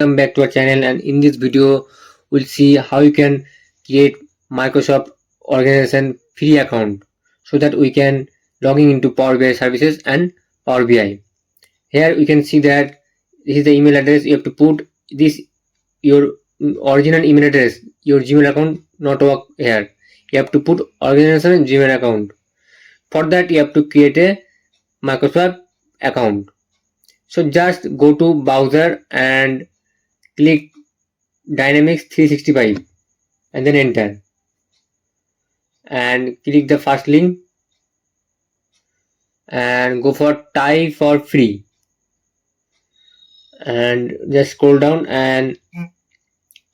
Welcome back to our channel, and in this video we'll see how you can create Microsoft organization free account so that we can logging into Power BI services and Power BI. Here we can see that this is the email address. You have to put this your original email address. Your Gmail account not work here. You have to put organization Gmail account. For that you have to create a Microsoft account. So just go to browser and click Dynamics 365 and then enter and click the first link and go for try for free and just scroll down and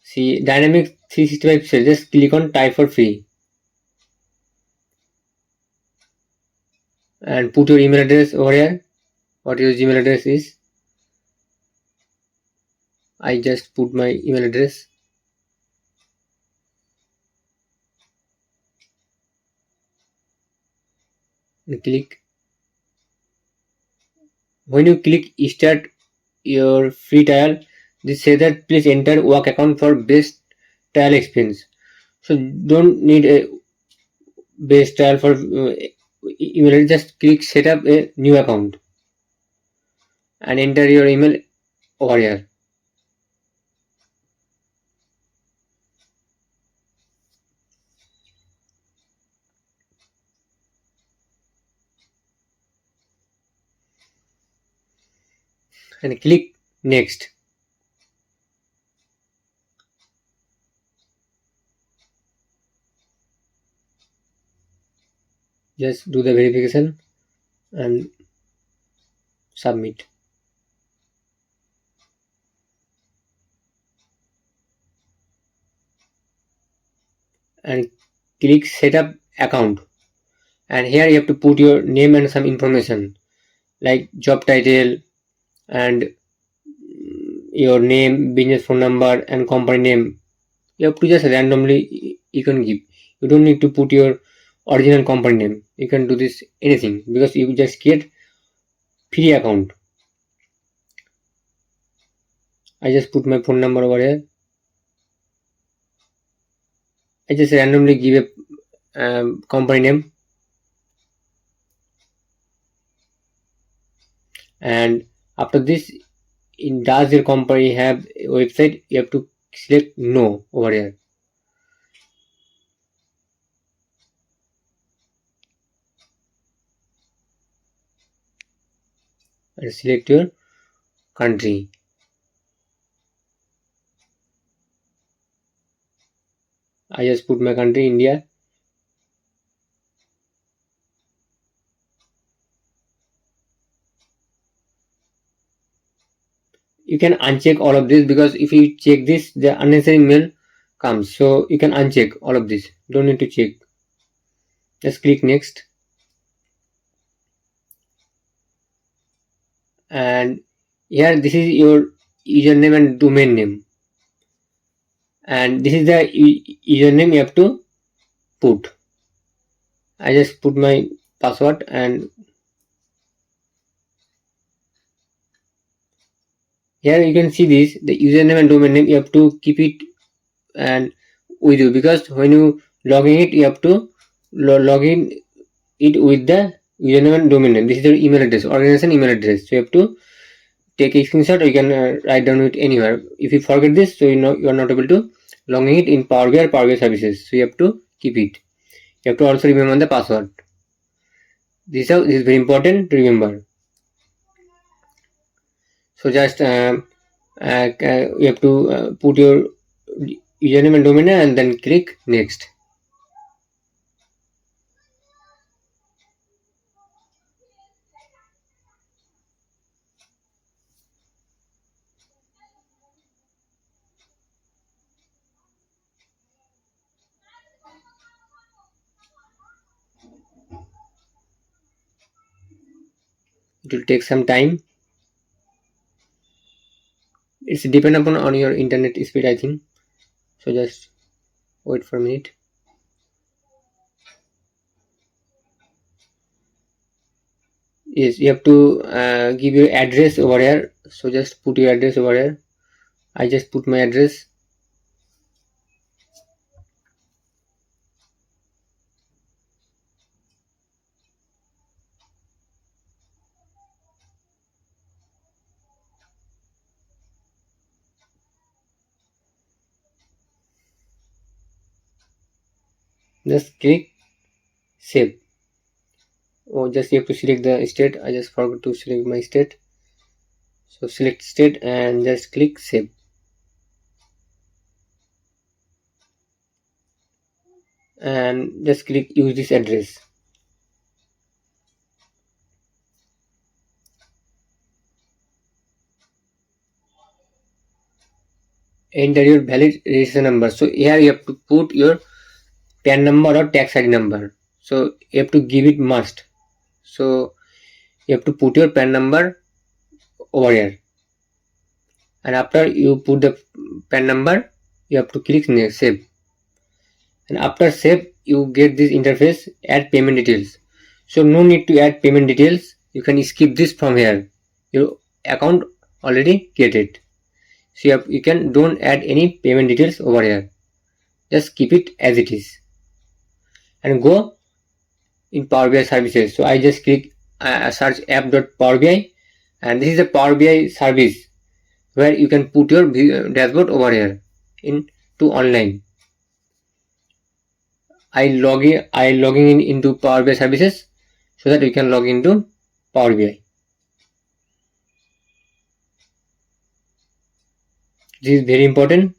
see Dynamics 365. So just click on try for free and put your email address over here. What your Gmail address is. I just put my email address and click. When you click start your free trial, this says that please enter work account for best trial experience. So don't need a base trial for email. Just click set up a new account and enter your email over here. And click next. Just do the verification and submit. And click set up account, and here you have to put your name and some information like job title and your name, business phone number and company name. You have to just randomly you can give. You don't need to put your original company name. You can do this anything because you just create free account. I just put my phone number over here. I just randomly give a company name, and after this, does your company have a website? You have to select no over here. And select your country. I just put my country India. You can uncheck all of this because if you check this, the unnecessary mail comes. So you can uncheck all of this. Don't need to check. Just click next. And here this is your username and domain name. And this is the username you have to put. I just put my password, and here you can see this, the username and domain name. You have to keep it and with you because when you log in it, you have to log in it with the username and domain name. This is your email address, organization email address. So you have to take a screenshot, or you can write down it anywhere. If you forget this, so you are not able to log in it in Power BI or Power BI services. So you have to keep it. You have to also remember the password. This is very important to remember. So just you have to put your username and domain name and then click next. It will take some time. It's depend upon on your internet speed, I think. So just wait for a minute. Yes, you have to give your address over here. So just put your address over here. I just put my address. Just click save. Oh, just you have to select the state. I just forgot to select my state. So select state and just click save. And just click use this address. Enter your valid registration number. So here you have to put your PAN number or tax ID number. So you have to give it must. So you have to put your PAN number over here. And after you put the PAN number, you have to click save. And after save, you get this interface, add payment details. So no need to add payment details. You can skip this from here. Your account already created. So you can don't add any payment details over here. Just keep it as it is. And go in Power BI services. So I just click search app.powerbi, and this is a Power BI service where you can put your dashboard over here into online. I logging in into Power BI services so that you can log into Power BI. This is very important.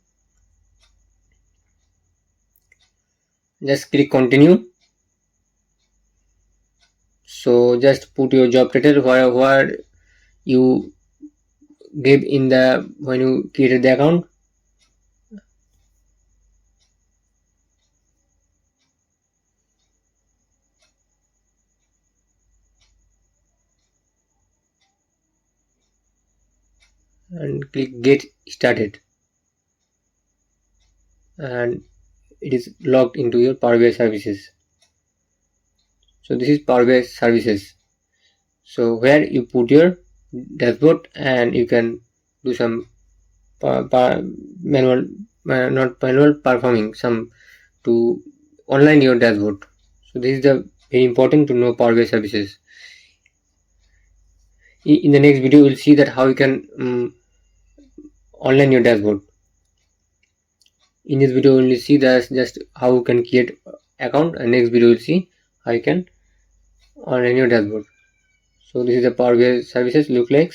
Just click continue. So just put your job title where you gave in the when you created the account. And click get started, and it is logged into your Power BI services. So this is Power BI services. So where you put your dashboard and you can do some manual, not manual performing, some to online your dashboard. So this is the very important to know Power BI services. In the next video, we'll see that how you can online your dashboard. In this video, we'll see that just how you can create account, and next video we'll see how you can online your dashboard. So this is the Power BI services look like,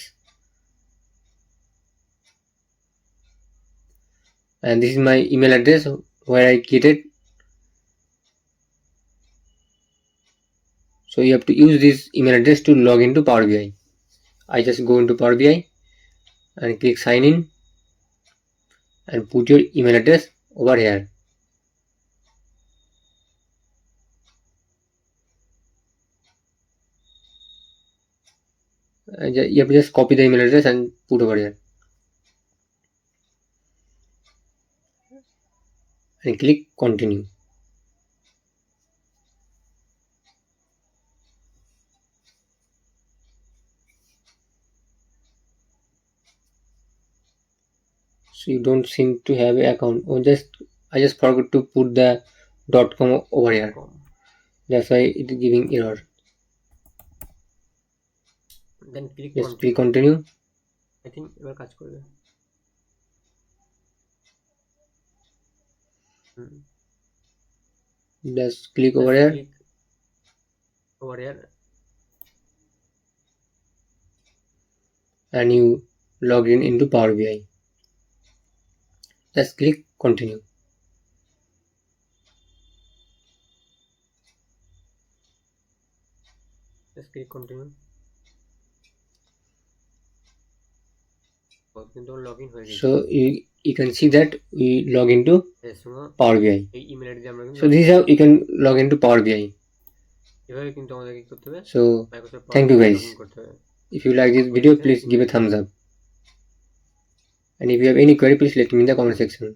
and this is my email address where I created. So you have to use this email address to log into Power BI. I just go into Power BI and click sign in and put your email address over here. You have to just copy the email address and put over here and click continue. So you don't seem to have an account, or I just forgot to put the .com over here. That's why it is giving error. Then click continue. I think এবার কাজ করবে. Just click over here. And you log in into Power BI. Just click continue. Just click continue. So you can see that we log into Power BI. So this is how you can log into Power BI. So thank you guys. If you like this video, please give a thumbs up. And if you have any query, please let me in the comment section.